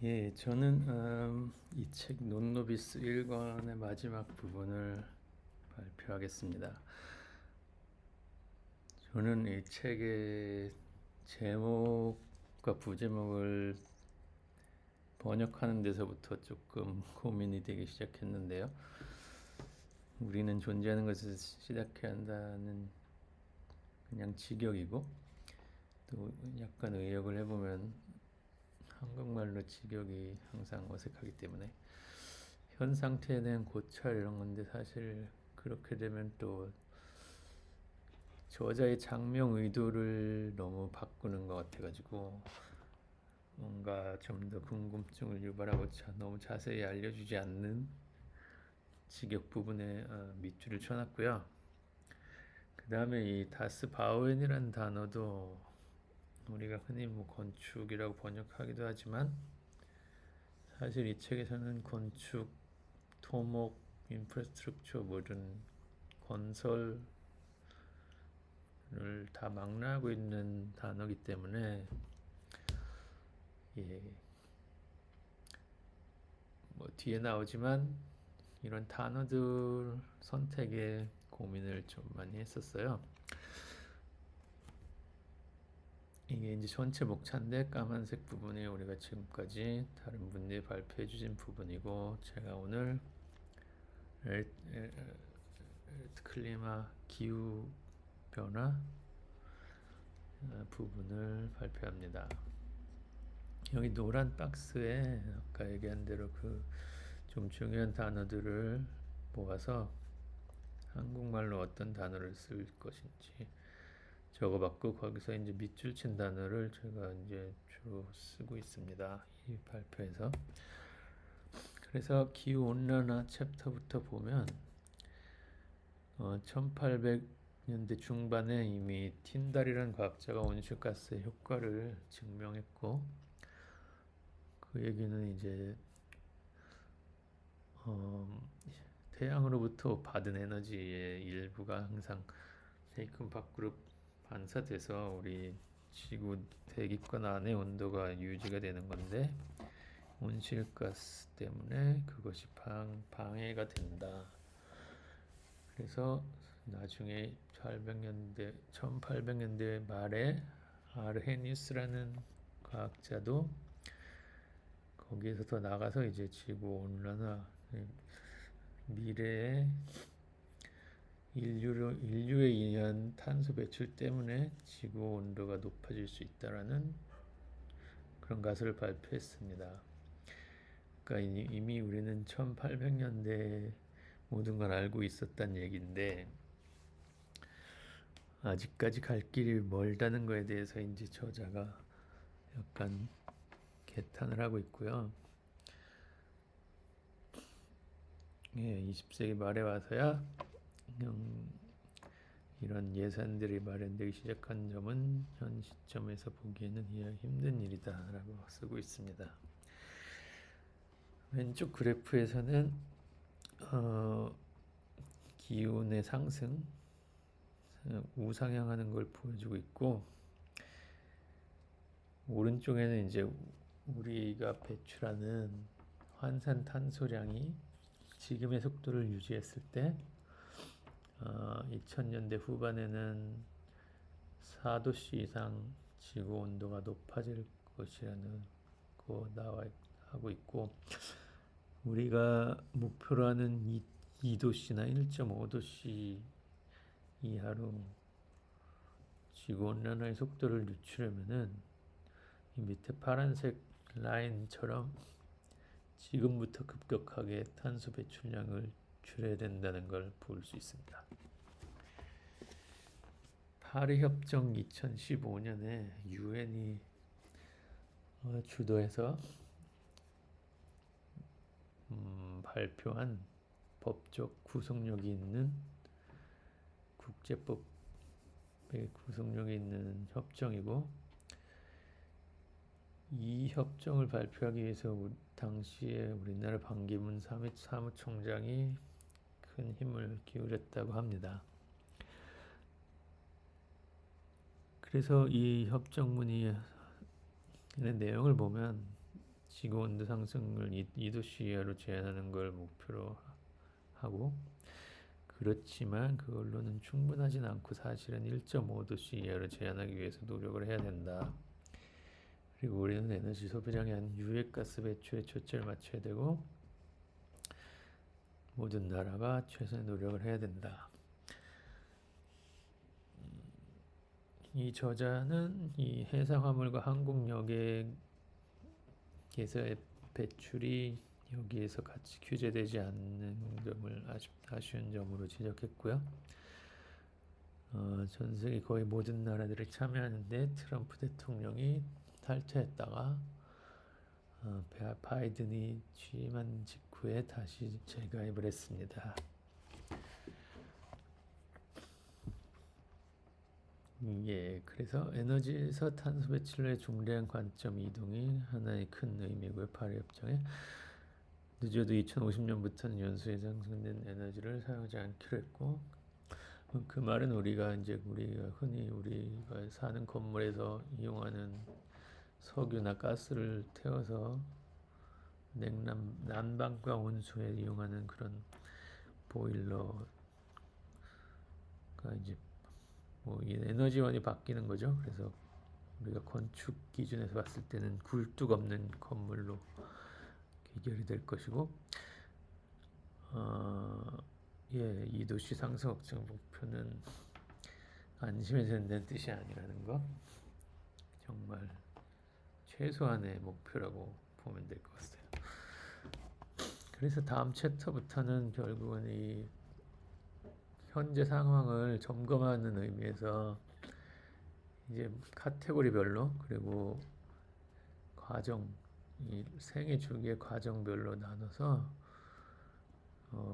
예, 저는 이 책 논노비스 1권의 마지막 부분을 발표하겠습니다. 저는 이 책의 제목과 부제목을 번역하는 데서부터 조금 고민이 되기 시작했는데요. 우리는 존재하는 것에서 시작해야 한다는 그냥 직역이고, 또 약간 의역을 해보면 한국말로 직역이 항상 어색하기 때문에 현 상태에 대한 고찰 이런 건데, 사실 그렇게 되면 또 저자의 장명 의도를 너무 바꾸는 것 같아가지고 뭔가 좀 더 궁금증을 유발하고 너무 자세히 알려주지 않는 직역 부분에 밑줄을 쳐놨고요. 그 다음에 이 다스 바우엔이라는 단어도 우리가 흔히 뭐 건축이라고 번역하기도 하지만, 사실 이 책에서는 건축, 토목, 인프라스트럭처 모든 건설을 다 망라하고 있는 단어이기 때문에, 예, 뭐 뒤에 나오지만 이런 단어들 선택에 고민을 좀 많이 했었어요. 이게 이제 전체 목차인데, 까만색 부분이 우리가 지금까지 다른 분들이 발표해 주신 부분이고, 제가 오늘 클리마 기후 변화 부분을 발표합니다. 여기 노란 박스에 아까 얘기한 대로 그 좀 중요한 단어들을 모아서 한국말로 어떤 단어를 쓸 것인지 적어봤고, 거기서 이제 밑줄 친 단어를 제가 이제 주로 쓰고 있습니다, 이 발표에서. 그래서 기후 온난화 챕터부터 보면 1800년대 중반에 이미 틴달이라는 과학자가 온실가스의 효과를 증명했고, 그 얘기는 이제 태양으로부터 받은 에너지의 일부가 항상 세금 밖으로 반사돼서 우리 지구 대기권 안의 온도가 유지가 되는 건데, 온실가스 때문에 그것이 방해가 된다. 그래서 나중에 1800년대 말에 아르헤니우스라는 과학자도 거기에서 더 나가서 이제 지구 온난화, 미래에 인류에 의한 탄소 배출 때문에 지구 온도가 높아질 수 있다라는 그런 가설을 발표했습니다. 그러니까 이미 우리는 1800년대 모든 걸 알고 있었단 얘기인데, 아직까지 갈 길이 멀다는 거에 대해서 이제 저자가 약간 개탄을 하고 있고요. 예, 20세기 말에 와서야 이런 예산들이 마련되기 시작한 점은 현 시점에서 보기에는 이해 힘든 일이다라고 쓰고 있습니다. 왼쪽 그래프에서는 기온의 상승, 우상향하는 걸 보여주고 있고, 오른쪽에는 이제 우리가 배출하는 환산탄소량이 지금의 속도를 유지했을 때 2000년대 후반에는 4도씨 이상 지구 온도가 높아질 것이라는 거 나와 하고 있고, 우리가 목표로 하는 2도씨나 1.5도씨 이하로 지구 온난화의 속도를 늦추려면은 이 밑에 파란색 라인처럼 지금부터 급격하게 탄소 배출량을 줄여야 된다는 걸 볼 수 있습니다. 파리 협정 2015년에 유엔이 주도해서 발표한 법적 구속력이 있는, 국제법의 구속력이 있는 협정이고, 이 협정을 발표하기 위해서 당시에 우리나라 반기문 사무총장이 큰 힘을 기울였다고 합니다. 그래서 이 협정문의 내용을 보면 지구 온도 상승을 2도씨 이하로 제한하는 걸 목표로 하고, 그렇지만 그걸로는 충분하진 않고 사실은 1.5도씨 이하로 제한하기 위해서 노력을 해야 된다. 그리고 우리는 에너지 소비량에 한 유해가스 배출에 초점을 맞춰야 되고 모든 나라가 최선의 노력을 해야 된다. 이 저자는 이 해상 화물과 항공역에서의 배출이 여기에서 같이 규제되지 않는 점을 아쉬운 점으로 지적했고요. 전 세계 거의 모든 나라들이 참여하는데 트럼프 대통령이 탈퇴했다가 바이든이 취임한 직후에 다시 재가입을 했습니다. 예, 그래서 에너지에서 탄소 배출의 중대한 관점 이동이 하나의 큰 의미고요. 파리 협정에 늦어도 2050년부터는 연소에 상승된 에너지를 사용하지 않기로 했고, 그 말은 우리가 흔히 우리가 사는 건물에서 이용하는 석유나 가스를 태워서 난방과 온수에 이용하는 그런 보일러가 이제 이 에너지원이 바뀌는 거죠. 그래서 우리가 건축 기준에서 봤을 때는 굴뚝 없는 건물로 귀결이 될 것이고, 이 도시 상승 확정 목표는 안심해서 된다는 뜻이 아니라는 거, 정말 최소한의 목표라고 보면 될 것 같아요. 그래서 다음 챕터부터는 결국은 이 현재 상황을 점검하는 의미에서 이제 카테고리별로 그리고 이 생애 주기의 과정별로 나눠서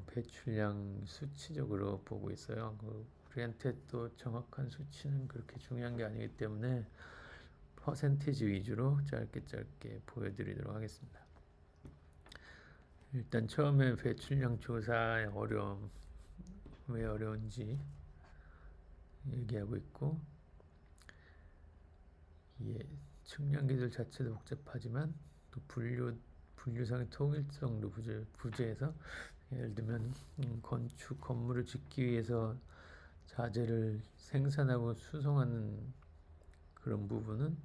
배출량 수치적으로 보고 있어요. 우리한테 또 정확한 수치는 그렇게 중요한 게 아니기 때문에 퍼센티지 위주로 짧게 보여드리도록 하겠습니다. 일단 처음에 배출량 조사의 어려움, 왜 어려운지 얘기하고 있고, 측량 기술 자체도 복잡하지만 또 분류상의 통일성도 부재해서, 예를 들면 건축 건물을 짓기 위해서 자재를 생산하고 수송하는 그런 부분은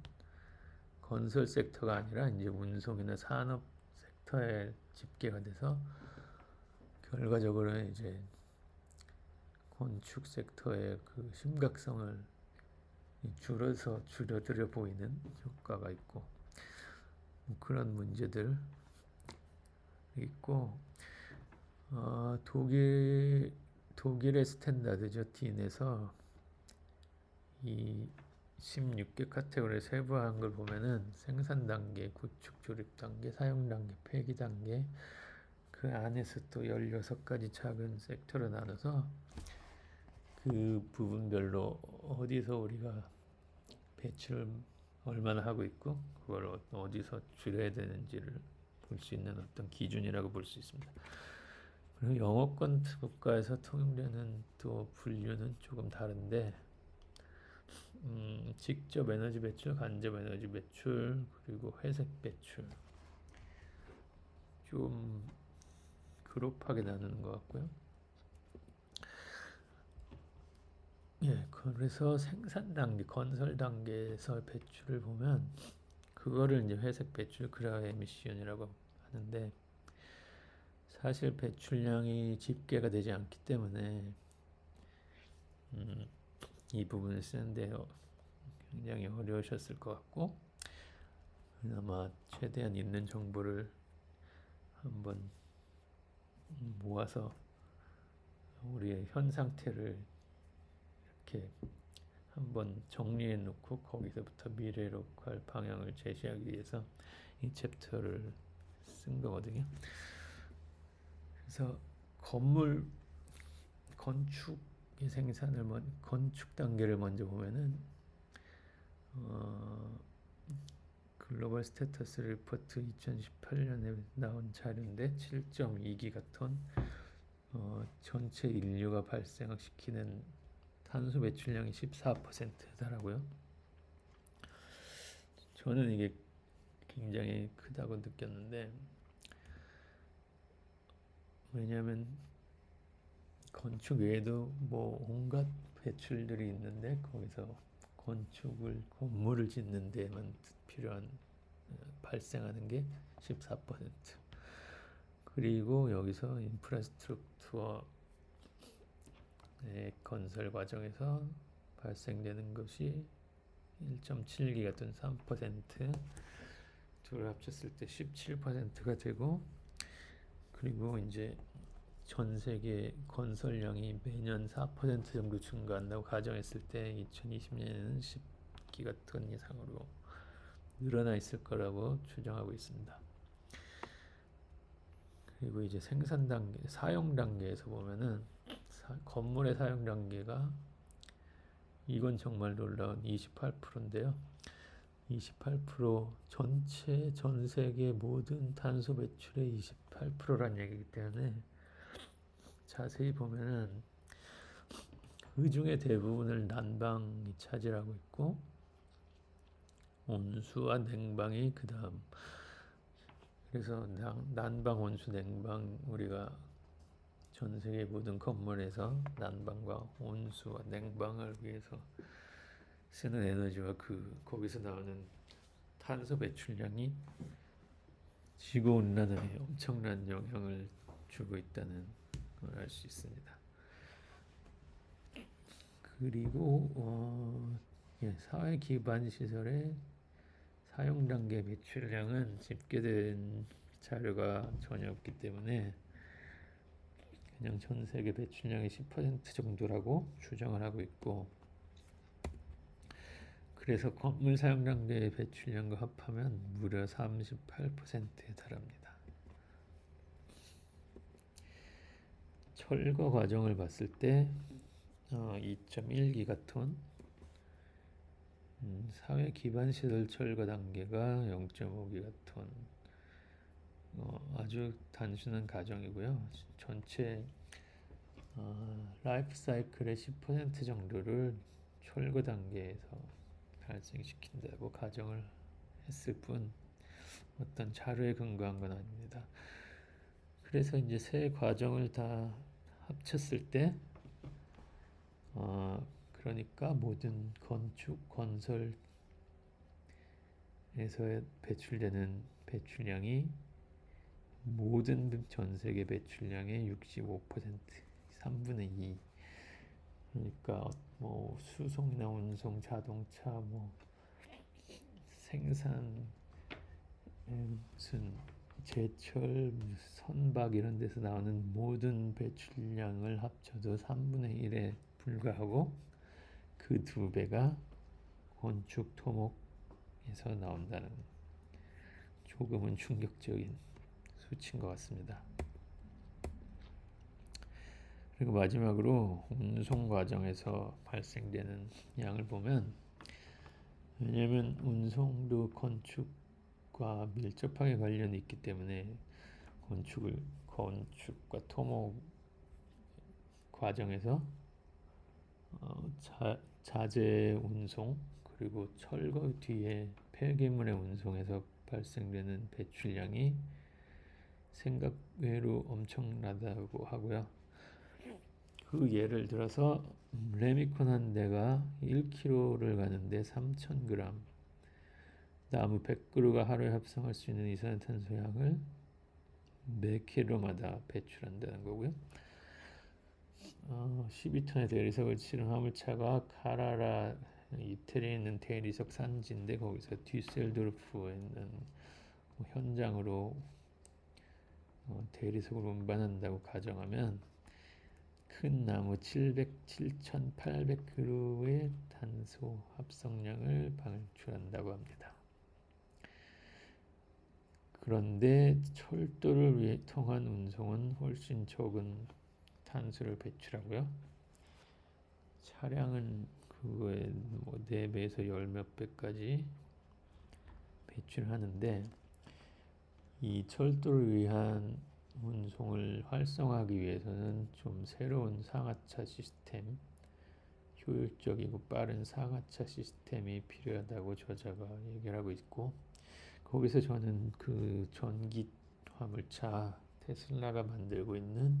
건설 섹터가 아니라 이제 운송이나 산업 섹터에 집계가 돼서 결과적으로 이제 건축 섹터의 그 심각성을 줄여들여 보이는 효과가 있고, 그런 문제들 있고, 독일의 스탠다드죠. DIN에서 이 16개 카테고리에 세부화한 걸 보면은 생산 단계, 구축 조립 단계, 사용 단계, 폐기 단계, 그 안에서 또 16가지 작은 섹터로 나눠서 그 부분별로 어디서 우리가 배출을 얼마나 하고 있고 그걸 어디서 줄여야 되는지를 볼 수 있는 어떤 기준이라고 볼 수 있습니다. 그리고 영어권 국가에서 통용되는 또 분류는 조금 다른데, 직접 에너지 배출, 간접 에너지 배출, 그리고 회색 배출 좀 그룹하게 나누는 것 같고요. 그래서 생산 단계, 건설 단계에서 배출을 보면 그거를 이제 회색 배출, 그라우 에미션이라고 하는데, 사실 배출량이 집계가 되지 않기 때문에 이 부분을 쓰는데 굉장히 어려우셨을 것 같고, 아마 최대한 있는 정보를 한번 모아서 우리의 현 상태를 이렇게 한번 정리해 놓고 거기서부터 미래로 갈 방향을 제시하기 위해서 이 챕터를 쓴 거거든요. 그래서 건축의 생산을 건축 단계를 먼저 보면은 글로벌 스테터스 리포트 2018년에 나온 자료인데 7.2기가톤, 전체 인류가 발생시키는 탄소 배출량이 14%더라고요. 저는 이게 굉장히 크다고 느꼈는데, 왜냐하면 건축 외에도 뭐 온갖 배출들이 있는데 거기서 건물을 짓는 데만 필요한 발생하는 게 14%. 그리고 여기서 인프라스트럭처 건설 과정에서 발생되는 것이 1.7기가톤 3%, 둘을 합쳤을 때 17%가 되고, 그리고 이제 전 세계 건설량이 매년 4% 정도 증가한다고 가정했을 때 2020년에는 10기가톤 이상으로 늘어나 있을 거라고 추정하고 있습니다. 그리고 이제 생산 단계, 사용 단계에서 보면은 건물의 사용 단계가, 이건 정말 놀라운 28%인데요. 28% 전체 전 세계 모든 탄소 배출의 28%란 얘기이기 때문에 자세히 보면은 그 중에 대부분을 난방이 차지하고 있고, 온수와 냉방이 그 다음. 그래서 난방, 온수, 냉방, 우리가 전 세계 모든 건물에서 난방과 온수와 냉방을 위해서 쓰는 에너지와 거기서 나오는 탄소 배출량이 지구 온난화에 엄청난 영향을 주고 있다는 걸 알 수 있습니다. 그리고 사회 기반 시설의 사용 단계 배출량은 집계된 자료가 전혀 없기 때문에 그냥 전 세계 배출량의 10% 정도라고 추정을 하고 있고, 그래서 건물 사용 단계의 배출량과 합하면 무려 38%에 달합니다. 철거 과정을 봤을 때 2.1기가톤, 사회 기반 시설 철거 단계가 0.5기가톤, 아주 단순한 가정이고요. 전체 라이프 사이클의 10% 정도를 철거 단계에서 발생시킨다고 가정을 했을 뿐 어떤 자료에 근거한 건 아닙니다. 그래서 이제 세 과정을 다 합쳤을 때 그러니까 모든 건축 건설에서 배출되는 배출량이 모든 전 세계 배출량의 65%, 3분의 2. 그러니까 뭐 수송이나 운송, 자동차, 뭐 생산, 무슨 제철, 선박 이런 데서 나오는 모든 배출량을 합쳐도 3분의 1에 불과하고, 그 2배가 건축 토목에서 나온다는 조금은 충격적인 수치인 것 같습니다. 그리고 마지막으로 운송 과정에서 발생되는 양을 보면, 왜냐하면 운송도 건축과 밀접하게 관련이 있기 때문에 건축과 토목 과정에서 자재 운송, 그리고 철거 뒤에 폐기물의 운송에서 발생되는 배출량이 생각 외로 엄청나다고 하고요. 그 예를 들어서 레미콘 한 대가 1km를 가는데 3,000g, 나무 100그루가 하루에 합성할 수 있는 이산화탄소량을 매 킬로마다 배출한다는 거고요. 12톤의 대리석을 실은 화물차가 카라라, 이태리에 있는 대리석 산지인데 거기서 뒤셀도르프에 있는 현장으로 대리석을 운반한다고 가정하면 큰 나무 7,800그루의 탄소 합성량을 방출한다고 합니다. 그런데 철도를 통한 운송은 훨씬 적은 탄소를 배출하고요. 차량은 그거에 뭐 4배에서 10몇 배까지 배출하는데, 이 철도를 위한 운송을 활성화하기 위해서는 좀 새로운 상하차 시스템, 효율적이고 빠른 상하차 시스템이 필요하다고 저자가 얘기를 하고 있고, 거기서 저는 그 전기 화물차 테슬라가 만들고 있는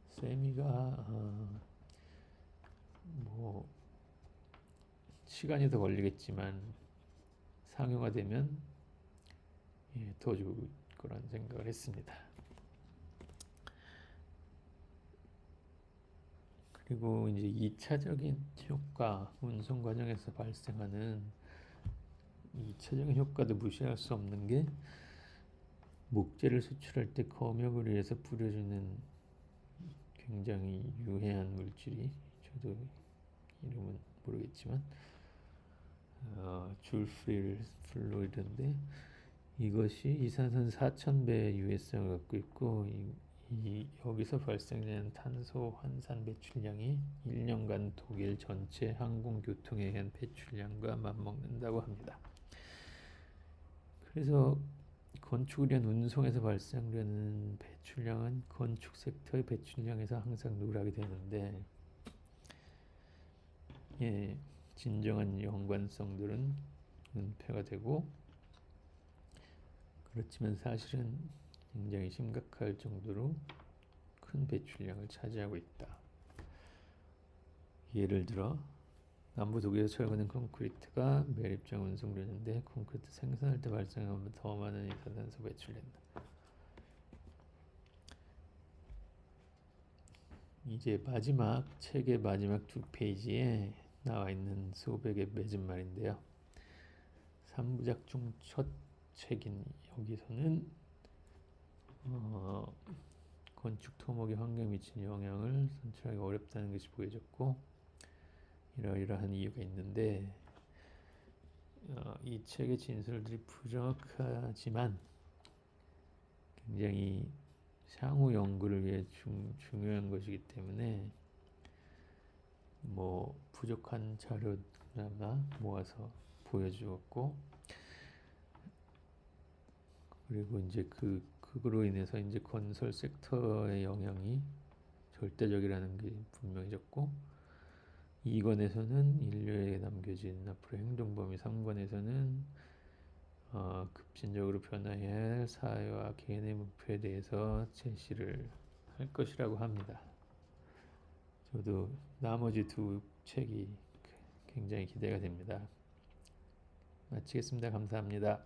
세미가 뭐 시간이 더 걸리겠지만 상용화되면 더 좋을 거란 생각을 했습니다. 그리고 이제 2차적인 효과, 운송 과정에서 발생하는 2차적인 효과도 무시할 수 없는 게 목재를 수출할 때 검역을 위해서 뿌려주는 굉장히 유해한 물질이, 저도 이름은 모르겠지만 줄필 플로이드인데, 이것이 이산화탄소 4,000배의 유해성을 갖고 있고 여기서 발생되는 탄소 환산 배출량이 1년간 독일 전체 항공교통에 의한 배출량과 맞먹는다고 합니다. 그래서 건축을 위한 운송에서 발생되는 배출량은 건축 섹터의 배출량에서 항상 누락이 되는데, 진정한 연관성들은 은폐가 되고, 그렇지만 사실은 굉장히 심각할 정도로 큰 배출량을 차지하고 있다. 예를 들어 남부 독일에서 철거된 콘크리트가 매립장 운송되는데 콘크리트 생산할 때 발생하면 더 많은 이산화탄소 배출된다. 이제 마지막 책의 마지막 2페이지에 나와 있는 소백의 맺은 말인데요. 3부작 중 첫 책인 여기서는 건축 토목이 환경에 미치는 영향을 선출하기 어렵다는 것이 보여졌고, 이러이러한 이유가 있는데, 이 책의 진술들이 부정확하지만 굉장히 향후 연구를 위해 중요한 것이기 때문에 뭐 부족한 자료나 모아서 보여주었고, 그리고 이제 그거로 인해서 이제 건설 섹터의 영향이 절대적이라는 게 분명해졌고, 2권에서는 인류에게 남겨진 앞으로 행동 범위, 3권에서는 급진적으로 변화해야 할 사회와 개인의 목표에 대해서 제시를 할 것이라고 합니다. 저도 나머지 두 책이 굉장히 기대가 됩니다. 마치겠습니다. 감사합니다.